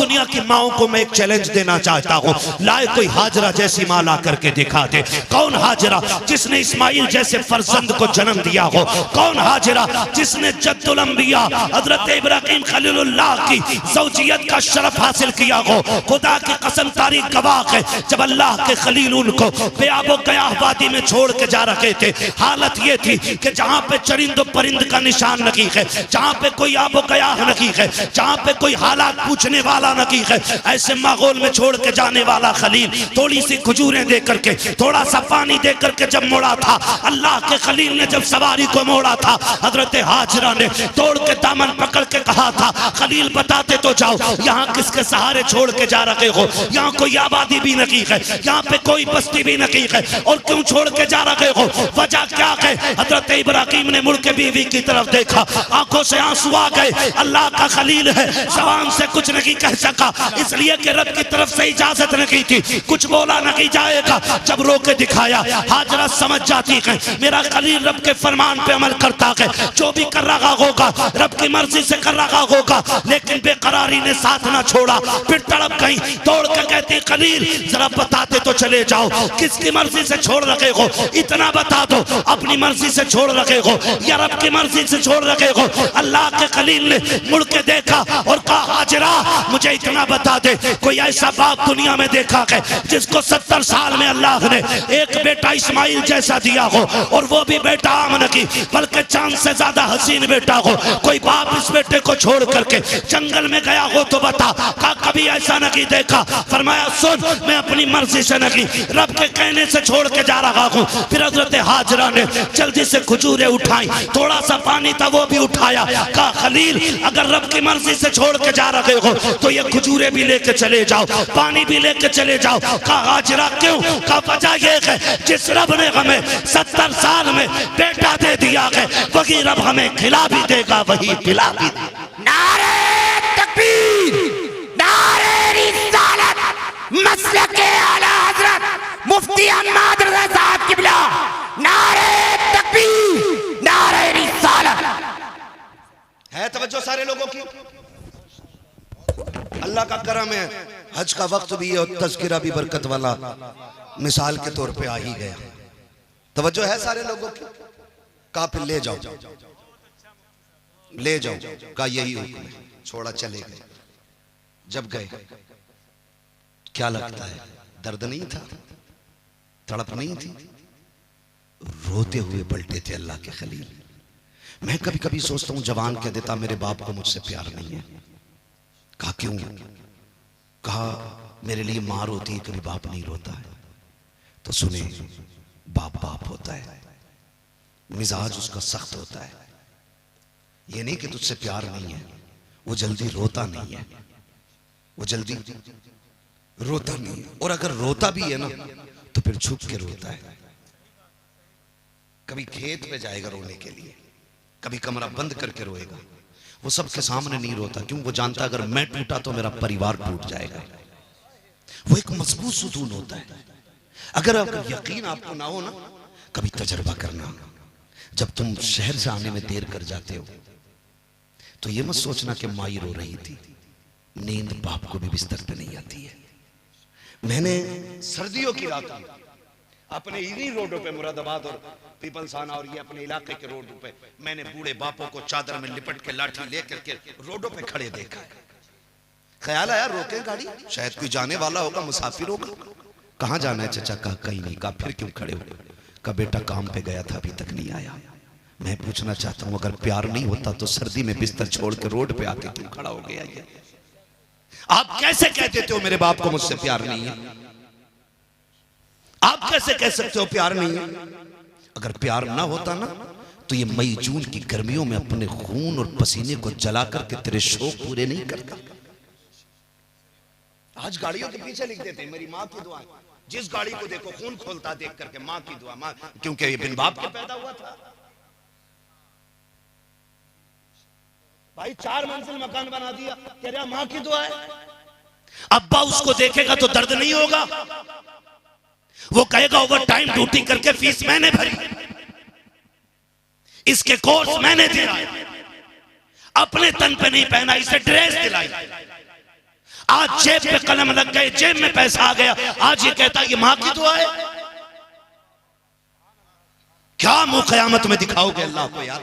दुनिया की माओ को मैं एक चैलेंज देना चाहता हूँ, लाए कोई हाजरा जैसी माँ ला करके दिखा दे। कौन हाजरा जिसने इस्माइल जैसे फर्जंद को जन्म दिया हो? कौन हाजरा जिसने जद्दुल अंबिया हजरत इब्राहिम खलीलुल्लाह की ज़ौजियत का शरफ हासिल किया हो? खुदा की कसम तारीख गवाह है, जब अल्लाह के खलील उनको बेआबो गयाह वादी में छोड़ के जा रहे थे, हालत ये थी कि जहाँ पे चरिंद परिंद का निशान नहीं है, जहाँ पे कोई आबो गयाह नहीं है, जहाँ पे कोई हालात पूछने वाला नहीं है, ऐसे माहौल में छोड़ के जाने वाला खलील थोड़ी सी खजूरें दे करके, थोड़ा सा पानी दे करके जब मोड़ा था, अल्लाह के खलील ने जब सवारी को मोड़ा था, हजरत हाजरा ने तोड़ के दामन पकड़ के कहा था, खलील बताते तो जाओ यहाँ किसके सहारे छोड़ के जा रहे हो? यहाँ कोई आबादी भी नहीं है, यहाँ पे कोई बस्ती भी नहीं है, और क्यों छोड़ के जा रहे हो? वजह क्या है? हजरत इब्राहिम ने मुड़ के बीवी की तरफ देखा, आंखों से आंसू आ गए। अल्लाह का खलील है, जबान से कुछ नहीं कह सका, इसलिए कि रब की तरफ से इजाजत नहीं थी, कुछ बोला नहीं जाएगा। जब रो के दिखाया, हाजरा समझ जाती है मेरा खलील रब के फरमान पे अमल करता है, जो भी कर रहा होगा रब की मर्जी से कर रहा होगा। लेकिन बेकरारी ने साथ ना छोड़ा, फिर तड़प गई, तोड़ के कहती खलील जरा बताते तो चले जाओ किसकी मर्जी से छोड़ रखे हो? इतना बता दो, अपनी मर्जी से छोड़ रखे हो या रब की मर्जी से छोड़ रखे हो? अल्लाह के खलील ने मुड़ के देखा और कहा हाजरा मुझे इतना बता दे, कोई ऐसा बाप दुनिया में देखा है जिसको 70 साल में अल्लाह ने एक बेटा इस्माइल जैसा दिया हो, और वो भी बेटा आम नहीं बल्कि चांद से ज्यादा हसीन बेटा हो? कोई बाप इस बेटे को छोड़ करके जंगल में गया हो तो बता। कहा कभी ऐसा नहीं देखा। फरमाया सुन, मैं अपनी मर्जी से नहीं रब के कहने से छोड़ के जा रहा हूँ। फिर हजरत हाजरा ने जल्दी से खजूरें उठाई, थोड़ा सा पानी था वो भी उठाया, कहा खलील अगर रब की मर्जी से छोड़ के जा रहे हो तो ये खजूरें भी लेके चले जाओ, पानी भी लेके चले जाओ। कहा हाजरा क्यों? कहा वजह ये है जिस रब ने हमें 70 साल में बेटा दे दिया है वही रब हमें खिला भी देगा, वही पिला भी देगा। नारे तकबीर, नारे रिसालत, मसलके आला हजरत मुफ्ती अहमद रज़ा साहब किबला, नारे तकबीर, नारे रिसालत। है तवज्जो सारे लोगों की? अल्लाह का करम है, हज का वक्त भी है और तज़किरा भी बरकत वाला मिसाल के तौर पे आ ही गया। तवज्जो है सारे लोगों की? कहा फिर ले जाओ, ले जाओ, का यही हुक्म है। छोड़ा चले गए। जब गए क्या लगता है दर्द नहीं था, तड़प नहीं थी? रोते हुए पलटे थे अल्लाह के खलील। मैं कभी कभी सोचता हूं जवान कह देता मेरे बाप को मुझसे प्यार नहीं है। कहा क्यों? कहा मेरे लिए मां रोती है, कभी बाप नहीं रोता है। तो सुने, बाप बाप होता है, मिजाज उसका सख्त होता है। ये नहीं कि तुझसे प्यार नहीं है, वो जल्दी रोता नहीं है, वो जल्दी रोता नहीं है। और अगर रोता भी है ना तो फिर छुप के रोता है। कभी खेत पे जाएगा रोने के लिए, कभी कमरा बंद करके रोएगा। वो सबके सामने नहीं रोता, क्यों? वो जानता अगर मैं टूटा तो मेरा परिवार टूट जाएगा। वो एक मजबूत सुकून होता है। अगर यकीन आपको ना हो ना, कभी तजर्बा करना। जब तुम शहर से आने में देर कर जाते हो तो ये मत सोचना कि माई रो रही थी, नींद बाप को भी बिस्तर पे नहीं आती है। मैंने सर्दियों की रात में अपने इन्हीं रोडों पे, मुरादाबाद और पीपलसाना और ये अपने इलाके के रोडों पे, मैंने बूढ़े बापों को चादर में लिपट के लाठी लेकर के रोडों पे खड़े देखा है। ख्याल आया रोके गाड़ी, शायद कोई जाने वाला होगा, मुसाफिर होगा। कहाँ जाना है चाचा? कहा कहीं नहीं। कहा फिर क्यों खड़े हो? कहा बेटा काम पे गया था, अभी तक नहीं आया। मैं पूछना चाहता हूं, अगर प्यार नहीं होता तो सर्दी में बिस्तर छोड़ के रोड पे आके क्यों खड़ा हो गया? ये आप कैसे कह देते हो मेरे बाप को मुझसे प्यार नहीं है? आप कैसे कह सकते हो प्यार नहीं है? अगर प्यार ना होता ना तो ये मई जून की गर्मियों में अपने खून और पसीने को जला करके तेरे शौक पूरे नहीं करता। आज गाड़ियों के पीछे लिख देते मेरी माँ की दुआ। जिस गाड़ी को देखो खून खोलता देख करके माँ की दुआ, माँ, क्योंकि ये बिन बाप के पैदा हुआ था। भाई 4 मंजिल मकान बना दिया, कह रहा माँ की दुआ है। अब्बा उसको देखेगा तो दर्द नहीं होगा? वो कहेगा ओवर टाइम ड्यूटी करके फीस मैंने भरी, इसके कोर्स मैंने दिया, अपने तन पे नहीं पहना, इसे ड्रेस दिलाई। आज जेब पे कलम लग गए, जेब में पैसा आ गया, आज ये कहता है ये मां की दुआ है। क्या मुंह कयामत में दिखाओगे अल्लाह को यार?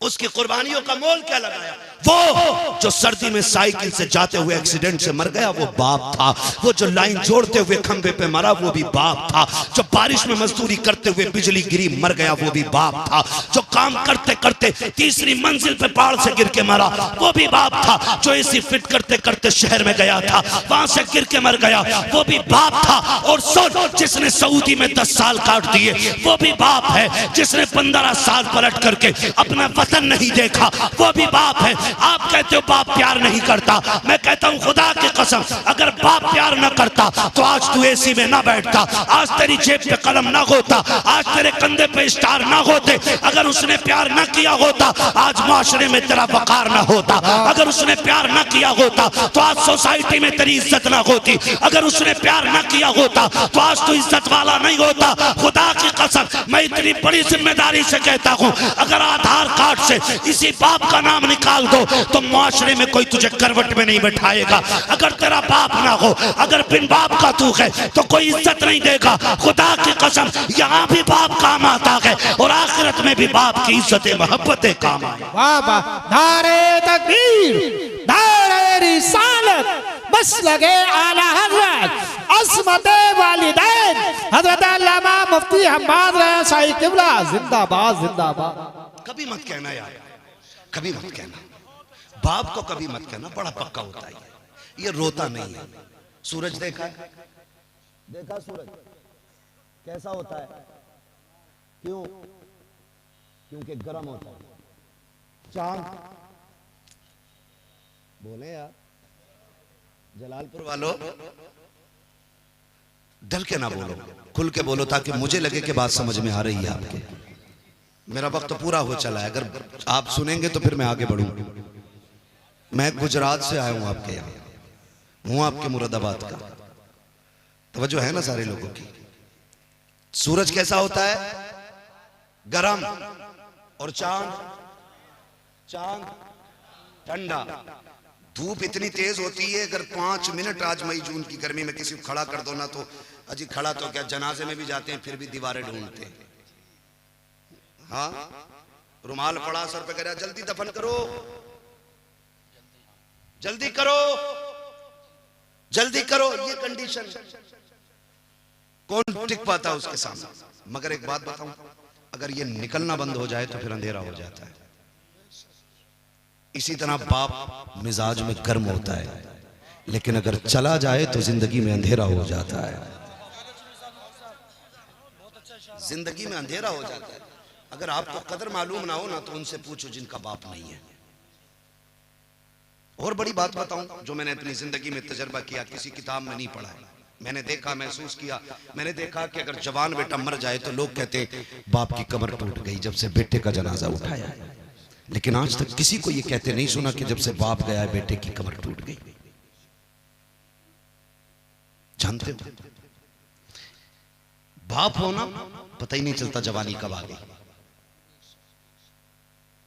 उसकी कुर्बानियों का मोल क्या लगाया? वो जो सर्दी में साइकिल से जाते हुए एक्सीडेंट से मर गया वो बाप था। वो जो लाइन जोड़ते हुए खंबे पे मरा वो भी बाप था। जो बारिश में मजदूरी करते हुए बिजली गिरी मर गया वो भी बाप था। जो काम करते करते तीसरी मंजिल पे पहाड़ से गिर के मरा वो भी बाप था। जो एसी फिट करते करते शहर में गया था वहां से गिर के मर गया वो भी बाप था। और सुन, जिसने सऊदी में 10 साल काट दिए वो भी बाप है। जिसने 15 साल पलट करके अपना वतन नहीं देखा वो भी बाप है। आप कहते हो बाप प्यार नहीं करता, मैं कहता हूं खुदा की कसम अगर बाप प्यार न करता तो आज तू एसी में ना बैठता, आज तेरी जेब पे कलम ना होता, आज तेरे कंधे पे स्टार ना होते। अगर उसने प्यार ना किया होता आज माशरे में तेरा वकार ना होता। अगर उसने प्यार ना किया होता तो आज सोसाइटी में तेरी इज्जत ना होती। अगर उसने प्यार ना किया होता तो आज तू इज्जत वाला नहीं होता। खुदा की कसम मैं इतनी बड़ी जिम्मेदारी से कहता हूं अगर आधार कार्ड से इसी बाप का नाम निकाल दो तो मुआशरे में कोई तुझे करवट में नहीं बैठाएगा। अगर तेरा बाप ना हो, अगर बिन बाप का तू है तो कोई इज्जत नहीं देगा। खुदा की कसम यहाँ भी बाप काम आता है और आखिरत में भी बाप की इज्जत मोहब्बतें काम आए। वाह वाह, नारे तकबीर, नारे रिसालत, बस लगे आला हजरत अस्मत वालिदैन हजरत अल्लामा मुफ्ती हम्माद रज़ा साहिब किबला जिंदाबाद जिंदाबाद। कभी मत कहना यार, कभी मत कहना, बाप को कभी मत कहना, बड़ा पक्का होता है ये रोता नहीं है। सूरज देखा है? देखा सूरज कैसा होता है? क्यों? क्योंकि गर्म होता है। चांद बोले यार, जलालपुर वालों डल के ना बोलो, खुल के बोलो ताकि मुझे लगे कि बात समझ में आ रही है आपके। मेरा वक्त तो पूरा हो चला है, अगर आप सुनेंगे तो फिर मैं आगे बढ़ूंगा। मैं गुजरात से आया हूं आपके यहाँ, हूं आपके मुरादाबाद का। तवज्जो है ना सारे लोगों की? सूरज कैसा होता है? गरम। और चांद? चांद ठंडा। धूप इतनी तेज होती है अगर 5 मिनट आज मई जून की गर्मी में किसी को खड़ा कर दो ना तो अजी खड़ा तो क्या, जनाजे में भी जाते हैं फिर भी दीवारें ढूंढते हैं। हाँ, रुमाल पड़ा सर पे, कह रहा जल्दी दफन करो, जल्दी करो, जल्दी करो। ये कंडीशन कौन टिक पाता है उसके सामने? मगर एक बात बताऊं, अगर ये निकलना बंद हो जाए तो फिर अंधेरा हो जाता है। इसी तरह बाप मिजाज में गर्म होता है लेकिन अगर चला जाए तो जिंदगी में अंधेरा हो जाता है। जिंदगी में अंधेरा हो जाता है। अगर आपको कदर मालूम ना हो ना तो उनसे पूछो जिनका बाप नहीं है। और बड़ी बात बताऊं जो मैंने अपनी जिंदगी में तजर्बा किया, किसी किताब में नहीं पढ़ा है, मैंने देखा, महसूस किया। मैंने देखा कि अगर जवान बेटा मर जाए तो लोग कहते बाप की कमर टूट गई जब से बेटे का जनाजा उठाया, लेकिन आज तक किसी को ये कहते नहीं सुना कि जब से बाप गया है बेटे की कमर टूट गई। जानते हो बाप होना पता ही नहीं चलता जवानी कब आ गई,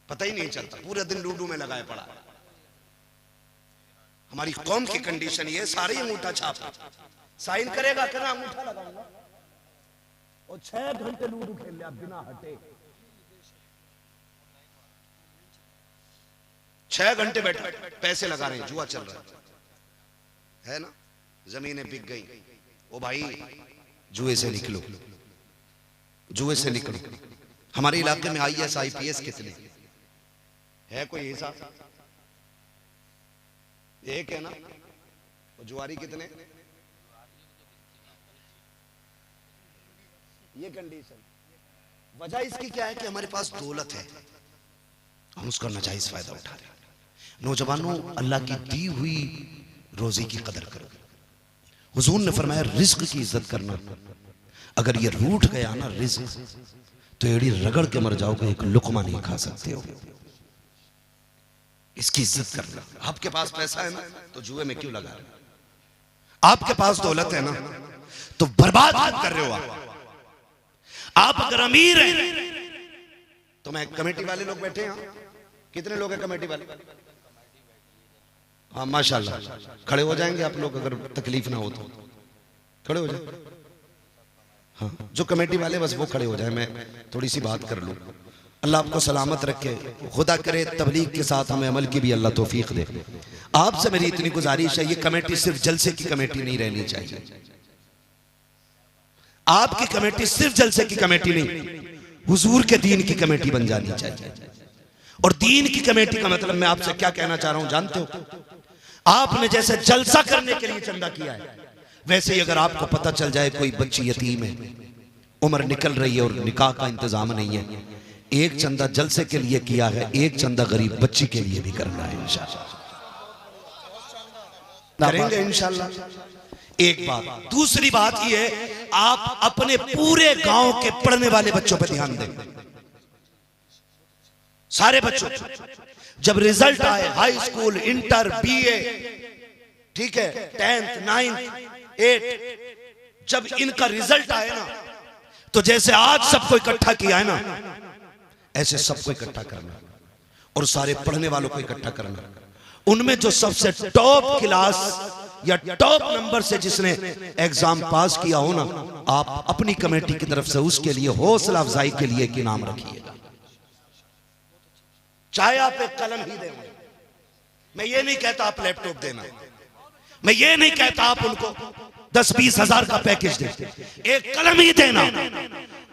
पता ही नहीं चलता। पूरे दिन लूडो में लगाए पड़ा। हमारी कौम की कंडीशन ये, सारे अंगूठा छाप साइन करेगा कहना अंगूठा लगाऊंगा और 6 घंटे लूडो खेल लिया बिना हटे। 6 घंटे बैठे पैसे लगा रहे हैं, जुआ चल रहा है ना, जमीनें बिक गई। ओ भाई जुए से निकलो, जुए से निकलो। हमारे इलाके में IAS IPS कितने है? कोई हिसाब? एक है ना। और जुआरी कितने? ये कंडीशन। वजह इसकी क्या है कि हमारे पास दौलत है, हम उसका नाजायज फायदा उठा रहे हैं। नौजवानों, अल्लाह की दी हुई रोजी की कदर करो। हुजूर ने फरमाया रिज्क की इज्जत करना। अगर ये रूठ गया ना रिज्क तो एड़ी रगड़ के मर जाओगे, एक लुकमा नहीं खा सकते हो। इसकी इज्जत करना। आपके पास पैसा है ना तो जुए में क्यों लगा रहे हो? आपके पास दौलत है ना तो बर्बाद मत कर रहे हो आप अगर अमीर हैं तो मैं, कमेटी वाले लोग बैठे हैं, कितने लोग हैं कमेटी वाले? हाँ माशाल्लाह, खड़े हो जाएंगे आप लोग अगर तकलीफ ना हो तो, खड़े हो जाए। हाँ जो कमेटी वाले बस वो खड़े हो जाए, मैं थोड़ी सी बात कर लूँ। अल्लाह आपको सलामत रखे, खुदा करे तबलीग के साथ हमें अमल की भी अल्लाह तौफीक दे। आपसे मेरी इतनी गुजारिश है, ये कमेटी सिर्फ जलसे की कमेटी नहीं रहनी चाहिए। आपकी कमेटी सिर्फ जलसे की कमेटी नहीं, हुजूर के दीन की कमेटी बन जानी चाहिए। और दीन की कमेटी का मतलब मैं आपसे क्या कहना चाह रहा हूं जानते हो? आपने जैसे जलसा करने के लिए चंदा किया है, वैसे ही अगर आपको पता चल जाए कोई बच्ची यतीम है, उम्र निकल रही है और निकाह का इंतजाम नहीं है, एक चंदा जलसे के लिए किया है, एक चंदा गरीब बच्ची के लिए भी करना है इंशाल्लाह, करेंगे इंशाल्लाह। एक बात, दूसरी बात ये है, आप अपने पूरे गांव के पढ़ने वाले बच्चों पर ध्यान दें। सारे बच्चों, जब रिजल्ट आए, हाई स्कूल, इंटर, बीए, ठीक है, 10th, 9th, 8th, जब इनका रिजल्ट आए ना, तो जैसे आज सबको इकट्ठा किया है ना, ऐसे सबको इकट्ठा करना और सारे पढ़ने वालों को इकट्ठा करना। उनमें जो सबसे टॉप क्लास या टॉप नंबर से जिसने एग्जाम पास किया हो ना, आप अपनी कमेटी की तरफ से उसके लिए हौसला अफजाई के लिए एक इनाम रखिएगा। चाहे आप एक कलम ही देना, मैं ये नहीं कहता आप लैपटॉप देना, मैं ये नहीं कहता आप उनको 10-20 हजार का पैकेज दें, एक कलम ही देना,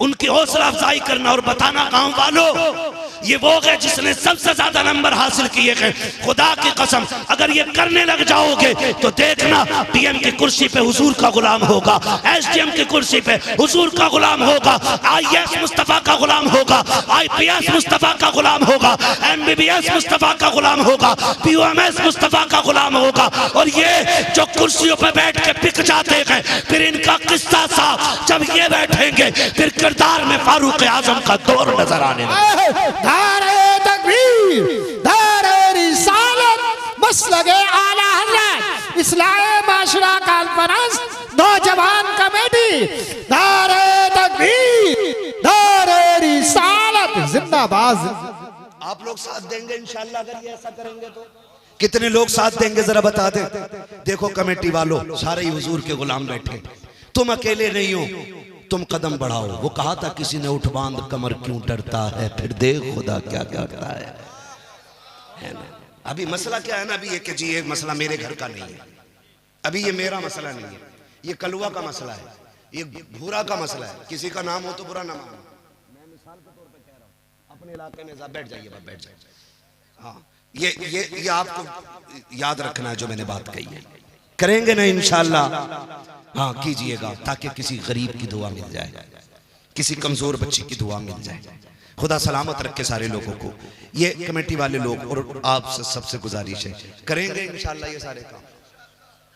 उनकी हौसला अफजाई करना और बताना गांव वालों ये वो है जिसने सबसे ज्यादा नंबर हासिल किए हैं। खुदा की कसम अगर ये करने लग जाओगे तो देखना पीएम की कुर्सी पे हुजूर का गुलाम होगा, एसडीएम की कुर्सी पे हुजूर का गुलाम होगा, आईएएस मुस्तफा का गुलाम होगा, आईपीएस मुस्तफा का गुलाम होगा, एमबीबीएस मुस्तफा का गुलाम होगा, पीओएमएस मुस्तफा का गुलाम होगा। और ये जो कुर्सियों पे बैठ के बिक जाते हैं, फिर इनका किस्सा साफ जब ये बैठेंगे फिर किरदार में फारूक आजम का दौर नजर आने लगा। नारे तकबीर, नारे रिसालत, मसलके आला हज़रत, इस्लाहे माशरा कॉन्फ्रेंस, नौजवान कमेटी, नारे तकबीर, नारे रिसालत जिंदाबाद। आप लोग साथ देंगे इंशाल्लाह अगर ये ऐसा करेंगे तो? कितने लोग साथ देंगे जरा बता दे। देखो कमेटी वालों, सारे ही हुजूर के गुलाम बैठे, तुम अकेले नहीं हो, तुम कदम बढ़ाओ। वो कहा था किसी ने उठ बांध कमर क्यों डरता है, फिर देख खुदा क्या क्या करता है ना। अभी मसला क्या है ना, अभी ये कि जी ये मसला मेरे घर का नहीं है, अभी ये मेरा मसला नहीं है, ये कलुआ का मसला है, ये भूरा का मसला है। किसी का नाम हो तो बुरा ना मानो, मैं मिसाल के तौर पे कह रहा हूँ, अपने इलाके में बैठ जाइए, बैठ जाइए। हाँ ये आपको याद रखना है जो मैंने बात कही है, करेंगे ना इंशाल्लाह। हाँ कीजिएगा ताकि किसी गरीब की दुआ मिल जाए, किसी कमजोर बच्ची की दुआ मिल जाए। खुदा सलामत रखे सारे लोगों को। ये कमेटी वाले लोग और आप सबसे गुजारिश है, करेंगे इंशाल्लाह ये सारे काम।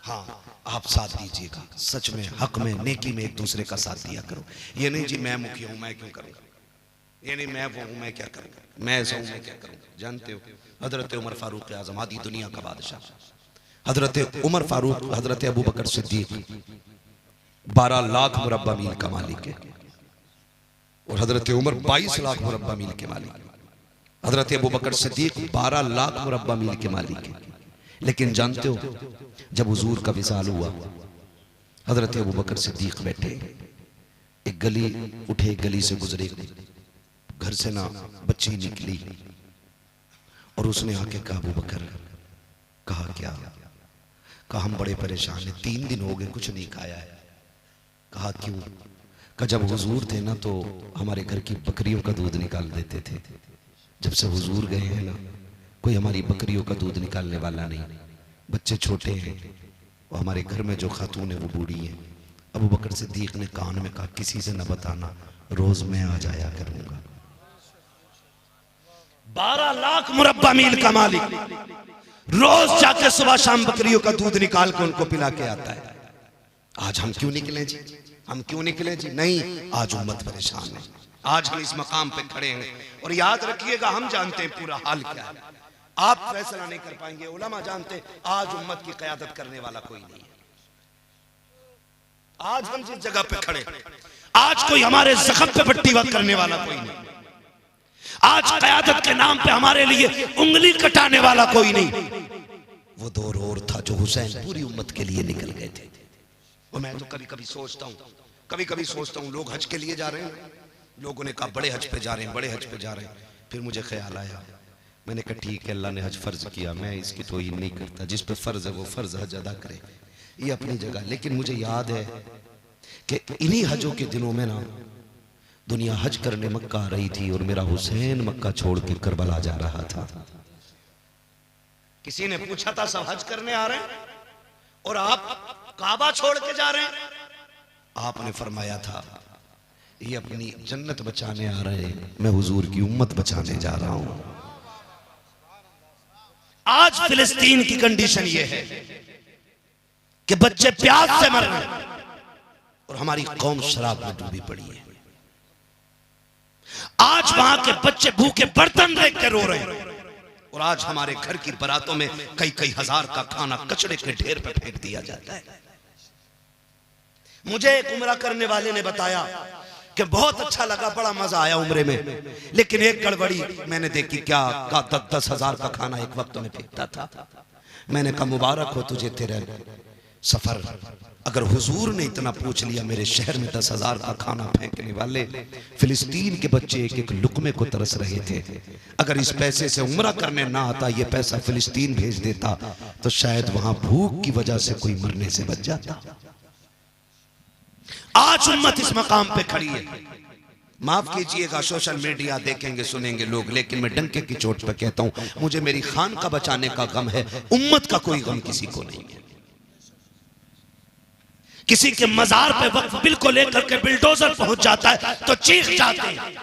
हाँ आप साथ दीजिएगा, सच में हक में नेकी में एक दूसरे का साथ दिया करो। ये नहीं जी मैं मुखिया हूँ मैं क्यों करूँगा, ये नहीं मैं वो हूँ मैं क्या करूँगा, मैं ऐसा हूँ मैं क्या करूँगा। जानते हो हजरत उमर फारूक आजम आदि दुनिया का बादशाह, हजरत उमर फारूक, हजरत अबू बकर सिद्दीक 12 लाख मुरब्बा मील का मालिक है, और हजरत उमर 22 लाख मुरब्बा मील के मालिक, हजरत अबू बकर सिद्दीक 12 लाख मुरब्बा मील के मालिक है। लेकिन जानते हो जब हुजूर का विसाल हुआ, हजरत अबू बकर सिद्दीक बैठे, एक गली उठे, गली से गुजरे, घर से ना बच्ची निकली और उसने आके कहा अबू बकर, कहा क्या? कहा हम बड़े परेशान हैं, 3 दिन हो गए कुछ नहीं खाया है। कहा क्यों? कहा जब हुजूर थे ना तो हमारे घर की बकरियों का दूध निकाल देते थे, जब से हुजूर गए हैं ना कोई हमारी बकरियों का दूध निकालने वाला नहीं, बच्चे छोटे हैं और हमारे घर में जो खातून है वो बूढ़ी है। अबू बकर सिद्दीक ने कान में कहा किसी से न बताना, रोज मैं आ जाया करूंगा। 12 लाख मुरब्बा मील का मालिक रोज जाके सुबह शाम बकरियों का दूध निकाल के उनको पिला के आता है। आज हम क्यों निकले जी, हम क्यों निकले जी? नहीं, आज उम्मत परेशान है, आज हम इस मकाम पे खड़े हैं। और याद रखिएगा हम जानते हैं पूरा हाल क्या है, आप फैसला नहीं कर पाएंगे, उलमा जानते हैं आज उम्मत की क़यादत करने वाला कोई नहीं है। आज हम जिस जगह पे खड़े, आज कोई हमारे जख्म पे पट्टी करने वाला कोई नहीं, आज क़यादत के नाम पे हमारे लिए उंगली कटाने वाला कोई नहीं। वो दौर और था जो हुसैन पूरी उम्मत के लिए निकल गए थे। और मैं तो कभी कभी सोचता हूँ लोग हज के लिए जा रहे हैं, लोगों ने कहा बड़े हज पे जा रहे हैं, बड़े हज पे जा रहे हैं। फिर मुझे ख्याल आया, मैंने कहा ठीक है, अल्लाह ने हज फर्ज किया, मैं इसकी तौहीन नहीं करता, जिस पे फर्ज है वो फर्ज हज अदा करे, ये अपनी जगह। लेकिन मुझे याद है कि इन्हीं हजों के दिनों में ना दुनिया हज करने मक्का आ रही थी और मेरा हुसैन मक्का छोड़ के करबला जा रहा था। किसी ने पूछा था सब हज करने आ रहे हैं और आप काबा छोड़ के जा रहे हैं? आपने फरमाया था ये अपनी जन्नत बचाने आ रहे हैं, मैं हुजूर की उम्मत बचाने जा रहा हूं। आज फिलिस्तीन की कंडीशन ये है कि बच्चे प्यास से मर रहे हैं और हमारी कौम शराब में डूबी पड़ी है। आज वहां के बच्चे भूखे बर्तन देख के रो रहे हैं और आज हमारे घर की बारातों में कई कई हजार का खाना कचड़े के ढेर पे फेंक दिया जाता है। मुझे एक उम्रा करने वाले ने बताया कि बहुत अच्छा लगा, बड़ा मजा आया उम्रे में, लेकिन एक गड़बड़ी मैंने देखी, क्या 10-10 हजार का खाना एक वक्त में फेंकता था। मैंने कहा मुबारक हो तुझे तेरे सफर, अगर हुजूर ने इतना पूछ लिया मेरे शहर में 10 हजार का खाना फेंकने वाले फिलिस्तीन के बच्चे एक एक लुकमे को तरस रहे थे, अगर इस पैसे से उम्रा करने ना आता, ये पैसा फिलिस्तीन भेज देता तो शायद वहां भूख की वजह से कोई मरने से बच जाता। आज उम्मत इस मकाम पे खड़ी है। माफ कीजिएगा, सोशल मीडिया देखेंगे सुनेंगे लोग, लेकिन मैं डंके की चोट पे कहता हूं, मुझे मेरी खान का बचाने का गम है, उम्मत का कोई गम किसी को नहीं है। किसी के मजार पे वक्फ बिल को लेकर के बिल्डोजर पहुंच जाता है तो चीख जाते हैं,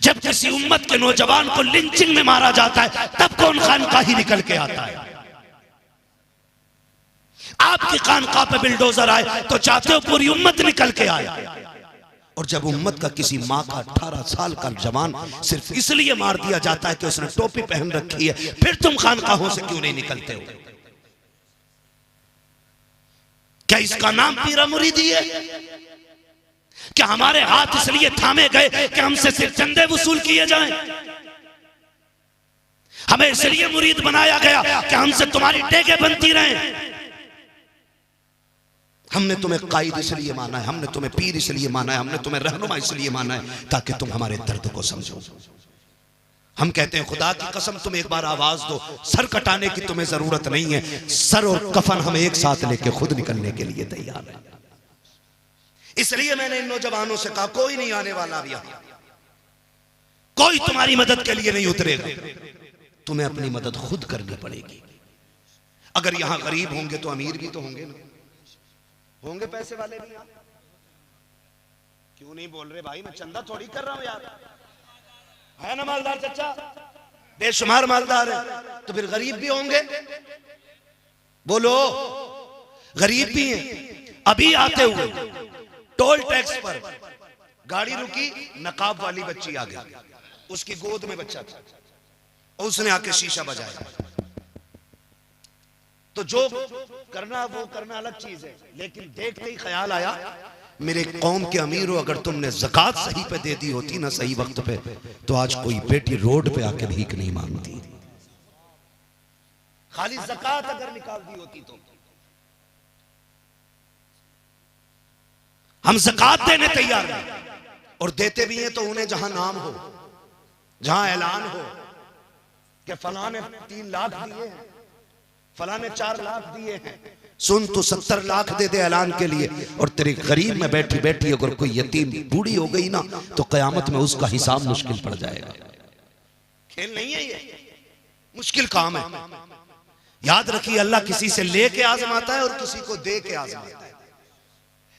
जब किसी उम्मत के नौजवान को लिंचिंग में मारा जाता है तब कौन खानका ही निकल के आता है। आपकी खानका पे बिल्डोजर आए तो चाहते हो पूरी उम्मत निकल के आए, और जब उम्मत का किसी माँ का 18 साल का जवान सिर्फ इसलिए मार दिया जाता है कि उसने टोपी पहन रखी है, फिर तुम खानकाहों से क्यों नहीं निकलते हो? क्या इसका नाम पीरा मुरीदी है? क्या हमारे हाथ इसलिए थामे गए कि हमसे सिर्फ चंदे वसूल किए जाएं? हमें इसलिए मुरीद बनाया गया कि हमसे तुम्हारी टेके बनती रहें? हमने तुम्हें कायद इसलिए माना है, हमने तुम्हें पीर इसलिए माना है, हमने तुम्हें रहनुमा इसलिए माना है ताकि तुम हमारे दर्द को समझो। हम कहते हैं खुदा की कसम तुम एक बार आवाज दो, सर कटाने की तुम्हें जरूरत नहीं है, सर और कफन हम एक साथ लेके खुद निकलने के लिए तैयार है। इसलिए मैंने इन नौजवानों से कहा कोई नहीं आने वाला अब यहां, कोई तुम्हारी मदद के लिए नहीं उतरेगा, तुम्हें अपनी मदद खुद करनी पड़ेगी। अगर यहां गरीब होंगे तो अमीर भी तो होंगे ना, होंगे पैसे वाले भी। क्यों नहीं बोल रहे भाई? मैं चंदा थोड़ी कर रहा हूं यार, है ना मालदार चचा, बेशुमार मालदार है, तो फिर गरीब भी होंगे। बोलो, गरीब भी हैं। अभी आते हुए टोल टैक्स पर गाड़ी रुकी, नकाब वाली बच्ची आ गई, उसकी गोद में बच्चा था और उसने आके शीशा बजाया। तो जो करना वो करना अलग चीज है, लेकिन देखते ही ख्याल आया मेरे कौम के अमीर हो, अगर तुमने ज़कात सही पे दे दी होती ना, सही वक्त पे, तो आज कोई बेटी रोड पे आके भीख नहीं मांगती। खाली ज़कात अगर निकाल दी होती तो हम ज़कात देने तैयार हैं और देते भी हैं, तो उन्हें जहां नाम हो, जहां ऐलान हो कि फलां ने 3 लाख दिए हैं, फलां ने 4 लाख दिए हैं, सुन तो 70 लाख दे दे ऐलान के लिए, और तेरे गरीब में बैठी बैठी अगर कोई यतीम बूढ़ी हो गई ना तो कयामत में उसका हिसाब मुश्किल पड़ जाएगा। खेल नहीं है ये, मुश्किल काम है। याद रखिए, अल्लाह किसी से लेके आजमाता है और किसी को दे के आजमाता है।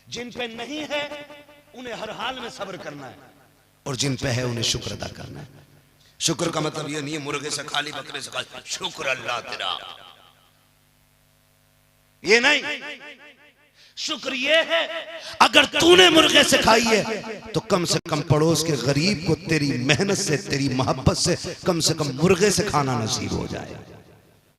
जिन पे नहीं है उन्हें हर हाल में सब्र करना है, और जिन पे है उन्हें शुक्र अदा करना है। शुक्र का मतलब ये नहीं है मुर्गे से खाली, बकरे से खाली, शुक्र अल्लाह तेरा, ये नहीं। शुक्र ये है अगर तूने मुर्गे से खाई है तो कम से कम पड़ोस के गरीब को तेरी मेहनत से, तेरी मोहब्बत से कम मुर्गे से खाना नसीब हो जाए।